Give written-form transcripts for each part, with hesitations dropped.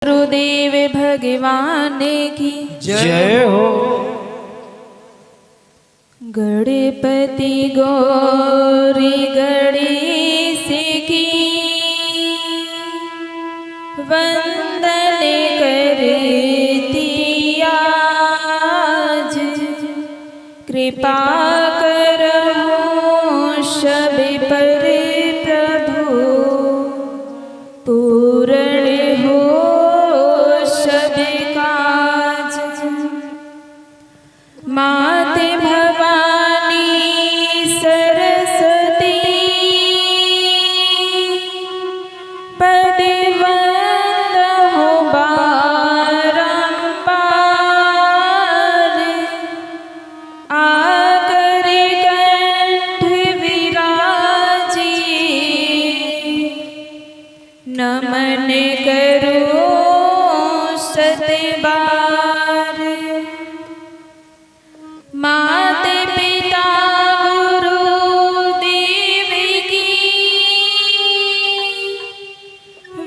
गुरुदेव भगवान की जय हो। गणपति गौरी गणेश की वंदन करती आज। कृपा करो सब पर प्रभु, पूर्ण हो सब काज। माते भवानी सरस्वती पदवंद हो बारंबार। आकर कंठ विराजी नमन करो सतबार। माते पिता गुरुदेव की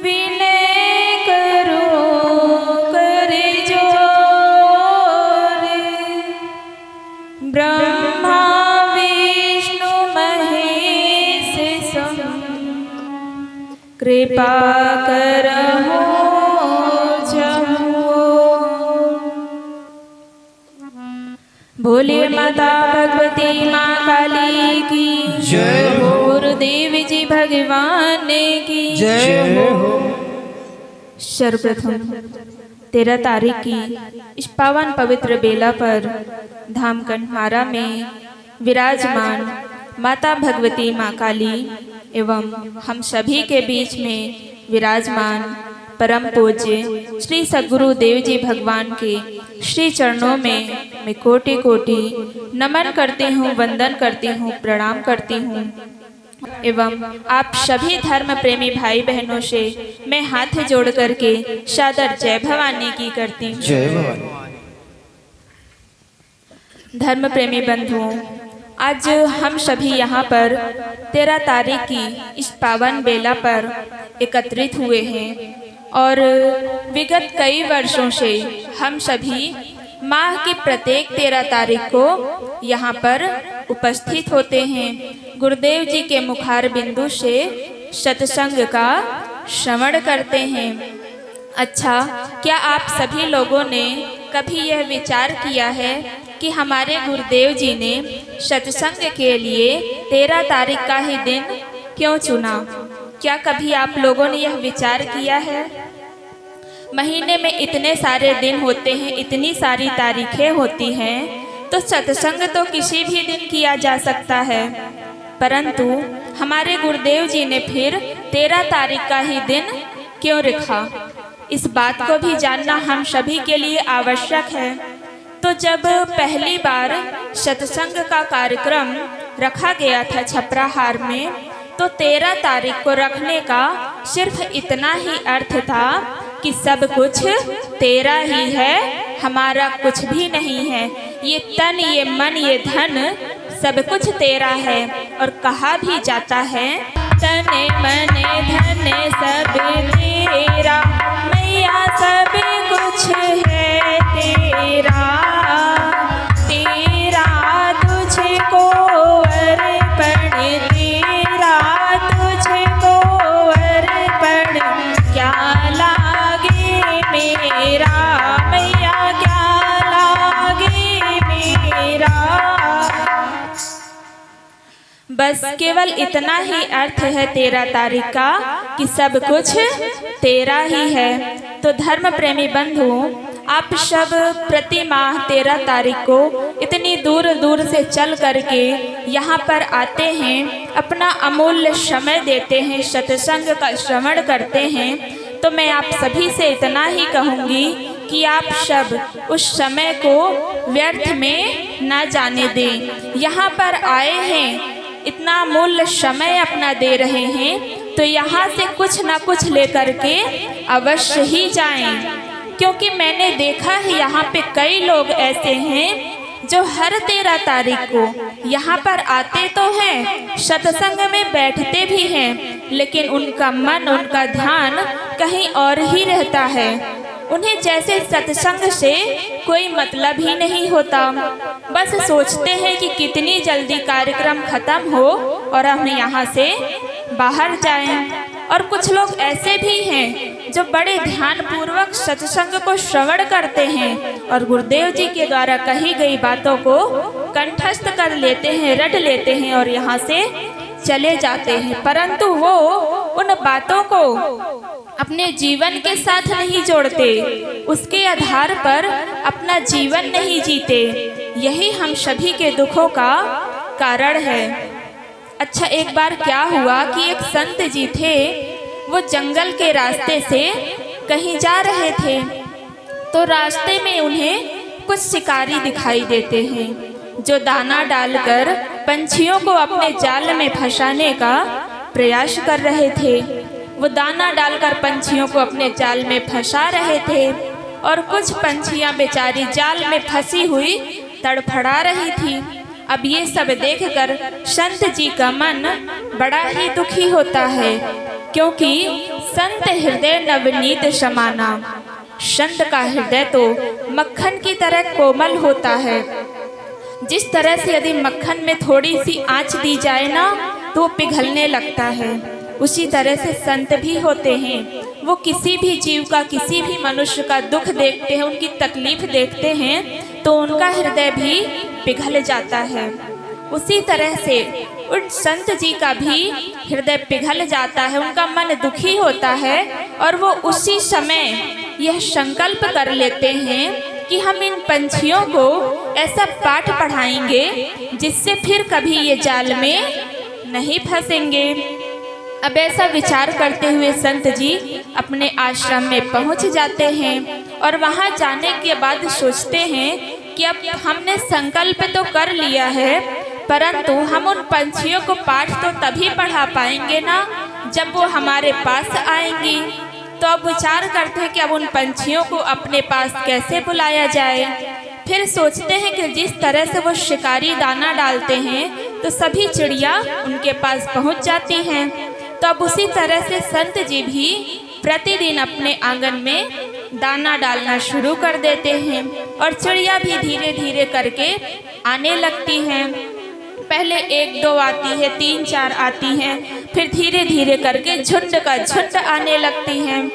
विनय करो कर जोर। ब्रह्मा विष्णु महेश सम कृपा करहो जमो। भोले माता भगवती माँ काली की जय हो। गुरुदेव जी भगवान की जय हो। सर्वप्रथम 13 तारीख की इस पावन पवित्र बेला पर धाम कंठमारा में विराजमान माता भगवती माँ काली एवं हम सभी के बीच में विराजमान परम पूज्य श्री सद्गुरु देव जी भगवान के श्री चरणों में मैं कोटि कोटि नमन करती हूँ, वंदन करती हूँ, प्रणाम करती हूँ। एवं आप सभी धर्म प्रेमी भाई बहनों से मैं हाथ जोड़ करके सादर जय भवानी की करती हूँ। जय भवानी। धर्म प्रेमी बंधुओं, आज हम सभी यहाँ पर 13 तारीख की इस पावन बेला पर एकत्रित हुए हैं और विगत कई वर्षों से हम सभी माह की प्रत्येक 13 तारीख को यहाँ पर उपस्थित होते हैं। गुरुदेव जी के मुखार बिंदु से सत्संग का श्रवण करते हैं। अच्छा, क्या आप सभी लोगों ने कभी यह विचार किया है कि हमारे गुरुदेव जी ने सत्संग के लिए 13 तारीख का ही दिन क्यों चुना? क्या कभी आप लोगों ने यह विचार किया है? महीने में इतने सारे दिन होते हैं, इतनी सारी तारीखें होती हैं, तो सत्संग तो किसी भी दिन किया जा सकता है, परंतु हमारे गुरुदेव जी ने फिर 13 तारीख का ही दिन क्यों रखा? इस बात को भी जानना हम सभी के लिए आवश्यक है। तो जब पहली बार सत्संग का कार्यक्रम रखा गया था छपराहार में, तो 13 तारीख को रखने का सिर्फ इतना ही अर्थ था कि सब कुछ तेरा ही है, हमारा कुछ भी नहीं है। ये तन, ये मन, ये धन सब कुछ तेरा है। और कहा भी जाता है तन मन धन सब तेरा, मैया सब कुछ है तेरा। तेरा तुझको अर्पण, तेरा तुझको अर्पण, क्या लागे मेरा मैया, क्या लागे मेरा। बस केवल इतना ही अर्थ है 13 तारीख का कि सब कुछ तेरा ही है। तो धर्म प्रेमी बंधुओं, आप सब प्रति माह 13 तारीख को इतनी दूर दूर से चल करके यहाँ पर आते हैं, अपना अमूल्य समय देते हैं, सत्संग का श्रवण करते हैं। तो मैं आप सभी से इतना ही कहूँगी कि आप सब उस समय को व्यर्थ में ना जाने दें। यहाँ पर आए हैं, इतना अमूल्य समय अपना दे रहे हैं, तो यहाँ से कुछ ना कुछ लेकर के अवश्य ही जाएं। क्योंकि मैंने देखा है यहाँ पे कई लोग ऐसे हैं जो हर 13 तारीख को यहाँ पर आते तो हैं, सत्संग में बैठते भी हैं, लेकिन उनका मन, उनका ध्यान कहीं और ही रहता है। उन्हें जैसे सत्संग से कोई मतलब ही नहीं होता। बस सोचते हैं कि कितनी जल्दी कार्यक्रम खत्म हो और हम यहाँ से बाहर जाएं। और कुछ लोग ऐसे भी हैं जो बड़े ध्यान पूर्वक सत्संग को श्रवण करते हैं और गुरुदेव जी के द्वारा कही गई बातों को कंठस्थ कर लेते हैं, रट लेते हैं और यहाँ से चले जाते हैं, परंतु वो उन बातों को अपने जीवन के साथ नहीं जोड़ते, उसके आधार पर अपना जीवन नहीं जीते। यही हम सभी के दुखों का कारण है। अच्छा, एक बार क्या हुआ कि एक संत जी थे, वो जंगल के रास्ते से कहीं जा रहे थे, तो रास्ते में उन्हें कुछ शिकारी दिखाई देते हैं जो दाना डालकर पंछियों को अपने जाल में फंसाने का प्रयास कर रहे थे। वो दाना डालकर पंछियों को अपने जाल में फंसा रहे थे और कुछ पंछियां बेचारी जाल में फंसी हुई तड़फड़ा रही थी। अब ये सब देखकर संत जी का मन बड़ा ही दुखी होता है, क्योंकि संत हृदय नवनीत समाना, संत का हृदय तो मक्खन की तरह कोमल होता है। जिस तरह से यदि मक्खन में थोड़ी सी आंच दी जाए ना तो वो पिघलने लगता है, उसी तरह से संत भी होते हैं। वो किसी भी जीव का, किसी भी मनुष्य का दुख देखते हैं, उनकी तकलीफ देखते हैं तो उनका हृदय भी पिघल जाता है। उसी तरह से उन संत जी का भी हृदय पिघल जाता है, उनका मन दुखी होता है और वो उसी समय यह संकल्प कर लेते हैं कि हम इन पंछियों को ऐसा पाठ पढ़ाएंगे जिससे फिर कभी ये जाल में नहीं फंसेंगे। अब ऐसा विचार करते हुए संत जी अपने आश्रम में पहुंच जाते हैं और वहां जाने के बाद सोचते हैं कि अब हमने संकल्प तो कर लिया है, परंतु हम उन पंछियों को पाठ तो तभी पढ़ा पाएंगे ना जब वो हमारे पास आएंगी। तो अब विचार करते हैं कि अब उन पंछियों को अपने पास कैसे बुलाया जाए। फिर सोचते हैं कि जिस तरह से वो शिकारी दाना डालते हैं तो सभी चिड़िया उनके पास पहुंच जाती हैं। तो अब उसी तरह से संत जी भी प्रतिदिन अपने आंगन में दाना डालना शुरू कर देते हैं और चिड़िया भी धीरे धीरे करके आने लगती हैं। पहले 1-2 आती है, 3-4 आती हैं, फिर धीरे धीरे करके झुंड का झुंड आने लगती हैं।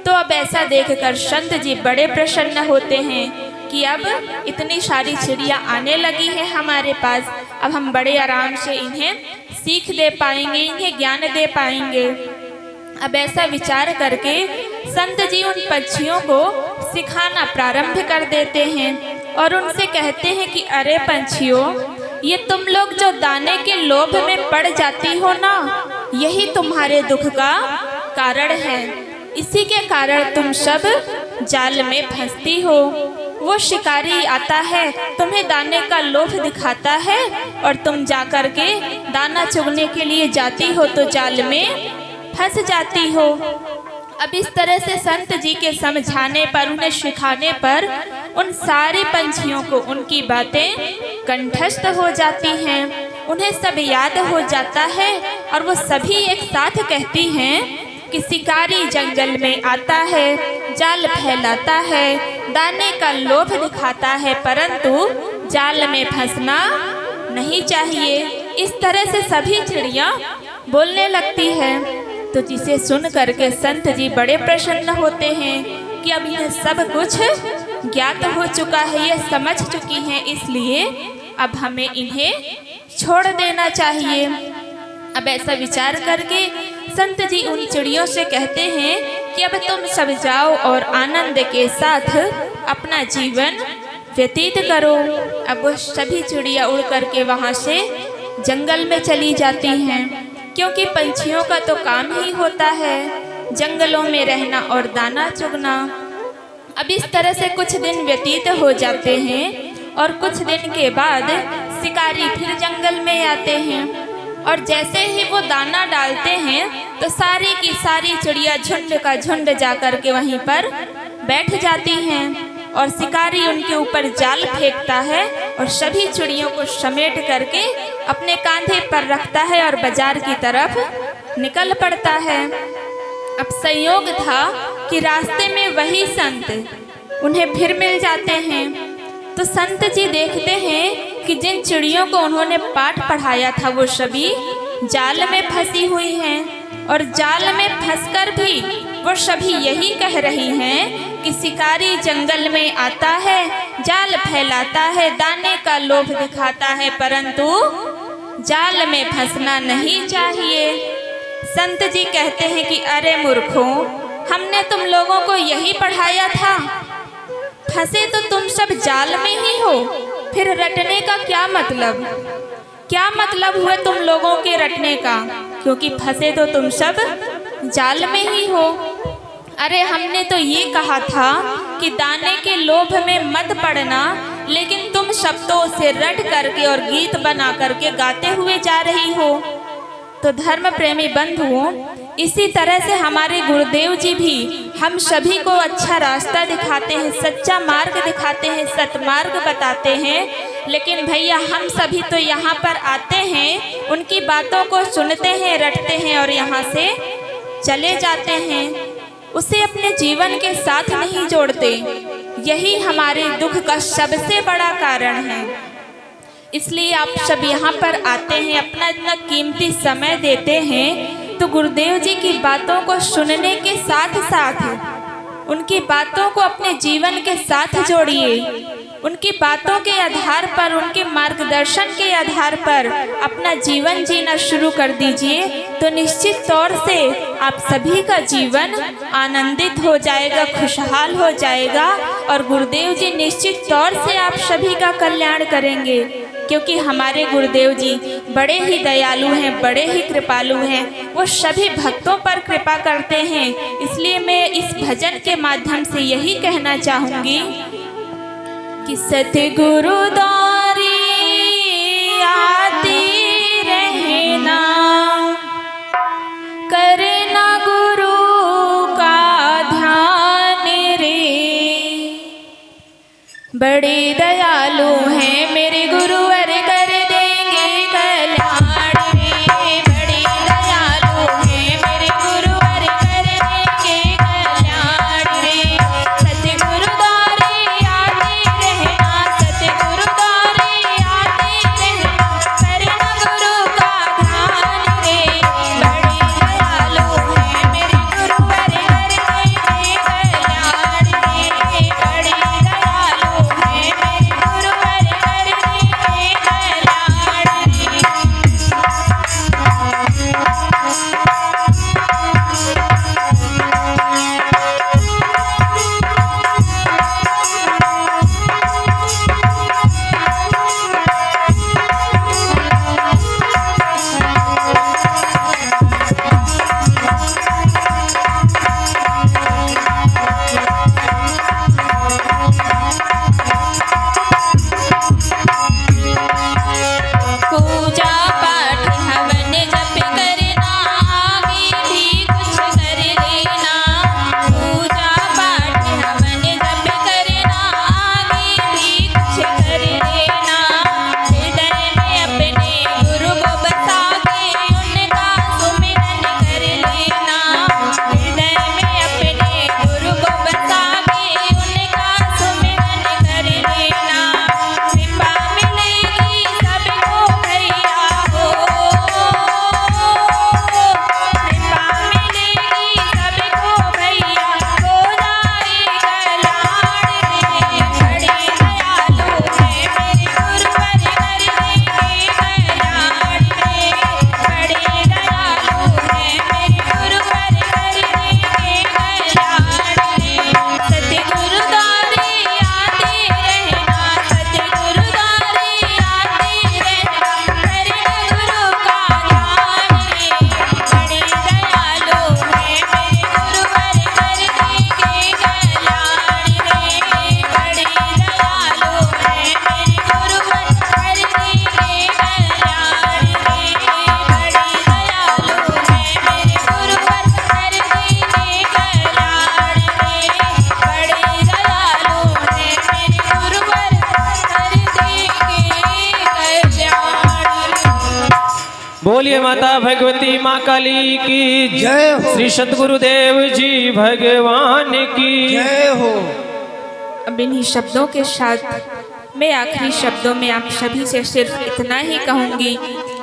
तो अब ऐसा देखकर संत जी बड़े प्रसन्न होते हैं कि अब इतनी सारी चिड़िया आने लगी है हमारे पास, अब हम बड़े आराम से इन्हें सीख दे पाएंगे, इन्हें ज्ञान दे पाएंगे। अब ऐसा विचार करके संत जी उन पंछियों को सिखाना प्रारंभ कर देते हैं और उनसे कहते हैं कि अरे पंछियों, ये तुम लोग जो दाने के लोभ में पड़ जाती हो ना, यही तुम्हारे दुख का कारण है। इसी के कारण तुम सब जाल में फंसती हो। वो शिकारी आता है, तुम्हें दाने का लोभ दिखाता है और तुम जाकर के दाना चुगने के लिए जाती हो तो जाल में फंस जाती हो। अब इस तरह से संत जी के समझाने पर, उन्हें सिखाने पर उन सारे पंछियों को उनकी बातें कंठस्थ हो जाती हैं, उन्हें सब याद हो जाता है और वो सभी एक साथ कहती हैं कि शिकारी जंगल में आता है, जाल फैलाता है, दाने का लोभ दिखाता है, परंतु जाल में फंसना नहीं चाहिए। इस तरह से सभी चिड़िया बोलने लगती है। तो जिसे सुन करके संत जी बड़े प्रसन्न होते हैं कि अब यह सब कुछ ज्ञात हो चुका है, ये समझ चुकी हैं, इसलिए अब हमें इन्हें छोड़ देना चाहिए। अब ऐसा विचार करके संत जी उन चिड़ियों से कहते हैं कि अब तुम सब जाओ और आनंद के साथ अपना जीवन व्यतीत करो। अब वो सभी चिड़िया उड़ करके वहाँ से जंगल में चली जाती हैं, क्योंकि पंछियों का तो काम ही होता है जंगलों में रहना और दाना चुगना। अब इस तरह से कुछ दिन व्यतीत हो जाते हैं और कुछ दिन के बाद शिकारी फिर जंगल में आते हैं और जैसे ही वो दाना डालते हैं तो सारी की सारी चिड़िया झुंड का झुंड जा कर के वहीं पर बैठ जाती हैं। और शिकारी उनके ऊपर जाल फेंकता है और सभी चिड़ियों को समेट करके अपने कांधे पर रखता है और बाजार की तरफ निकल पड़ता है। अब संयोग था कि रास्ते में वही संत उन्हें फिर मिल जाते हैं। तो संत जी देखते हैं कि जिन चिड़ियों को उन्होंने पाठ पढ़ाया था वो सभी जाल में फंसी हुई हैं और जाल में फंसकर भी वो सभी यही कह रही हैं कि शिकारी जंगल में आता है, जाल फैलाता है, दाने का लोभ दिखाता है, परंतु जाल में फंसना नहीं चाहिए। संत जी कहते हैं कि अरे मूर्खों, हमने तुम लोगों को यही पढ़ाया था, फंसे तो तुम सब जाल में ही हो, फिर रटने का क्या मतलब? क्या मतलब हुआ तुम लोगों के रटने का, क्योंकि फंसे तो तुम सब जाल में ही हो। अरे हमने तो ये कहा था कि दाने के लोभ में मत पड़ना, लेकिन तुम शब्दों से रट करके और गीत बना करके गाते हुए जा रही हो। तो धर्म प्रेमी बंधुओं, इसी तरह से हमारे गुरुदेव जी भी हम सभी को अच्छा रास्ता दिखाते हैं, सच्चा मार्ग दिखाते हैं, सतमार्ग बताते हैं। लेकिन भैया हम सभी तो यहाँ पर आते हैं, उनकी बातों को सुनते हैं, रटते हैं और यहाँ से चले जाते हैं, उसे अपने जीवन के साथ नहीं जोड़ते। यही हमारे दुख का सबसे बड़ा कारण है। इसलिए आप सब यहाँ पर आते हैं, अपना इतना कीमती समय देते हैं, तो गुरुदेव जी की बातों को सुनने के साथ साथ उनकी बातों को अपने जीवन के साथ जोड़िए। उनकी बातों के आधार पर, उनके मार्गदर्शन के आधार पर अपना जीवन जीना शुरू कर दीजिए, तो निश्चित तौर से आप सभी का जीवन आनंदित हो जाएगा, खुशहाल हो जाएगा और गुरुदेव जी निश्चित तौर से आप सभी का कल्याण करेंगे। क्योंकि हमारे गुरुदेव जी बड़े ही दयालु हैं, बड़े ही कृपालु हैं, वो सभी भक्तों पर कृपा करते हैं। इसलिए मैं इस भजन के माध्यम से यही कहना चाहूँगी कि सतगुरु द्वारी आती रहना, करना गुरु का ध्यान रे। बड़े दयालु हैं मेरे गुरुवर, कर देंगे कल्याण रे। बड़े दयालु हैं मेरे गुरुवर, कर देंगे कल्याण रे। सतगुरु द्वारे आते रहना, सतगुरु द्वारे आते रहना, करना गुरु का ध्यान रे। बड़े दयालु हैं मेरे गुरुवर, कर देंगे कल्याण रे। बड़े दयालु हैं मेरे गुरुवर, कर बोलिए माता भगवती माँ काली की जय हो। श्री सतगुरुदेव जी भगवान की जय हो। अब इन्हीं शब्दों के साथ मैं आखिरी शब्दों में आप सभी से सिर्फ इतना ही कहूँगी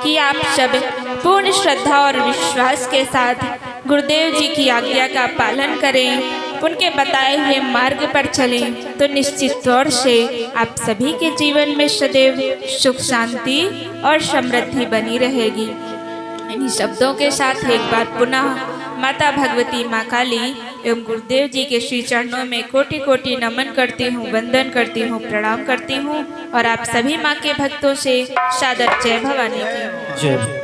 कि आप सब पूर्ण श्रद्धा और विश्वास के साथ गुरुदेव जी की आज्ञा का पालन करें, उनके बताए हुए मार्ग पर चलें, तो निश्चित तौर से आप सभी के जीवन में सदैव सुख शांति और समृद्धि बनी रहेगी। इन्हीं शब्दों के साथ एक बार पुनः माता भगवती माँ काली एवं गुरुदेव जी के श्री चरणों में कोटि कोटि नमन करती हूँ, वंदन करती हूँ, प्रणाम करती हूँ और आप सभी माँ के भक्तों से सादर जय भवानी की। जय।